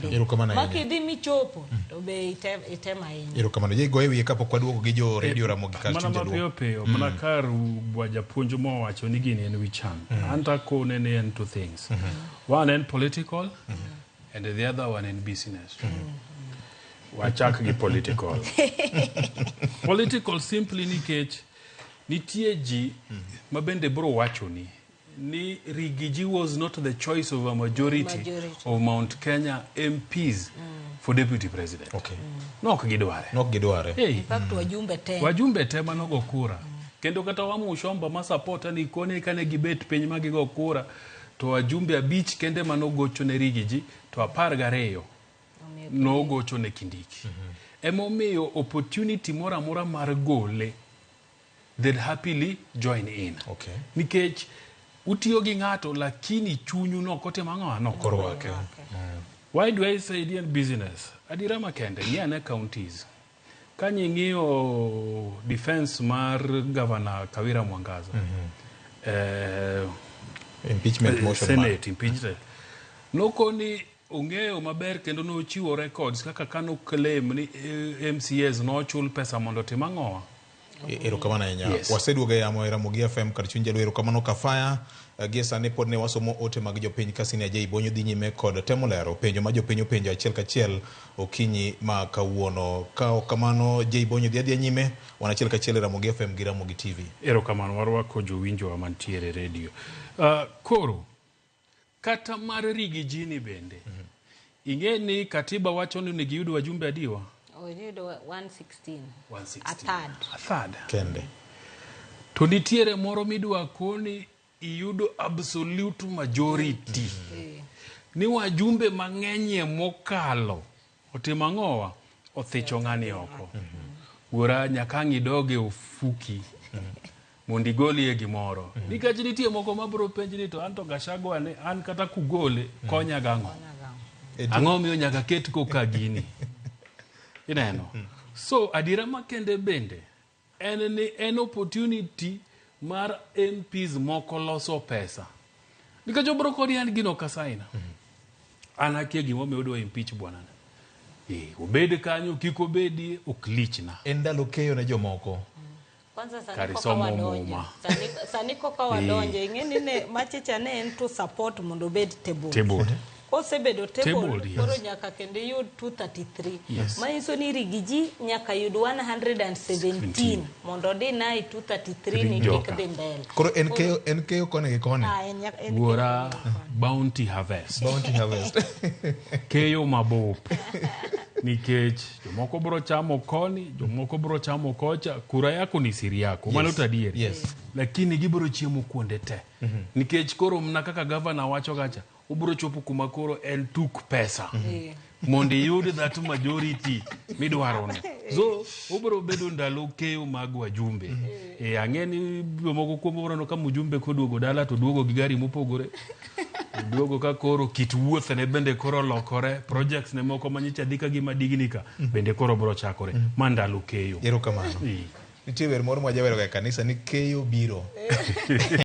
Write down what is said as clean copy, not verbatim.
mondi makidhi michopo to be itema ahinya. Erokamano je goye wiye kapok waduogo gi jo radio Ramogi Kast mana mapiyo piyo mana kar japuonj mowacho ni gini en wichan anta kone ne en two things one en political and the other one in business. Wachak gi political. Political simply nikech nitie ji mabende bro wacho ni Rigiji was not the choice of a majority of Mount Kenya MPs for deputy president. Okay. Nok gidware. In fact wajumbe te manogo kura. Kendo kata wamushomba ma support ni kone kane gibet piny magigo kura to wajumbe abich kende manogocho ne Rigiji to 12 nogocho ne Kindiki. Emomiyo opportunity mora mar gole they'd happily join in. Okay. Nikech utiyo gi ng'ato lakini chunyu no kote mang'awa no korwake. Why do I say Indian business? Adira makende ni ane counties. Kanyi ng'iyo defense mar Governor Kawira Mwangaza. Impeachment motion. Senate impeachment. Noko ni ungeo maber kendo no chiwo records kaka kano claim ni MCAs no chul pesa mondo timang'owa. Erokamano ahinya. Waseduoga yamo Ramogi FM kar chunje lwero kamano kafaya gie sani pod ne wasomo ote mag jopiny kasini Ajay Bonyo dhi nyime kod temo lero penjo ma jopiny openjo achiel kachiel okinyi ma kawuono. Ka kamano Ajay Bonyo dhi nyime wan achiel kachiel Ramogi FM gi Ramogi TV. Erokamano warwako jowinjo wa mantiere radio. Koro kata mar Rigiji ni bende ing'e ni katiba wacho ni giyudo wajumbe adiwa. Oyudo 116. A third. Kende. To nitiere moro midwa koni iyudo absolute majority. Ni wajumbe mang'enye mokalo otimo ang'owa othicho ng'ani oko. Wora nyaka ng'idoge ofuki. Mondi goli e gimoro. Nikech nitie moko mabro penji ni to anto Gachagua ne an kata kugole konya gang'o. Ang'o miyo nyaka ket koka gini. Ineno. So adira makende bende en opportunity mar MPs moko loso pesa. Nikech obro kodi an gino kasaina. Anakia gimo me odwa impeach bwana. Obed kanyo kiko bedi oklichna. Endalo keyo ne jomoko. Kwanza saniko ka wadonje ing'eni ne machicha ne en to support mondo bed table. Osebedo table koro nyaka kende yud 233. Manyiso ni Rigiji nyaka yud 117 mondo di na 233 ni kik dhi mbele. Koro en keyo kone gi kone. Wora bounty harvest. Keyo mabop. Nikech jomoko bro chamo koni, jomoko bro chamo kocha, kura yako ni siri yako. Mano tadieri. Lakini gibro chiemo kuonde te. Nikech koro mna kaka governor wacho gacha ubro chopo kuma koro en tuk pesa. Mondi yud that majority midwaro no. So ubro bedo ndalo keyo mag wajumbe. Ang'eni jomoko kuom bro no ka mujumbe koduogo dala to duogo gi gari mopogore. Duogo ka koro kit wuoth ne bende koro lokore, projects ne moko manyicha dika gi madignika bende koro bro chakore. Mandalo keyo. Erokamano. Nitie wer moro ma jawero ga kanisa ni keyo biro.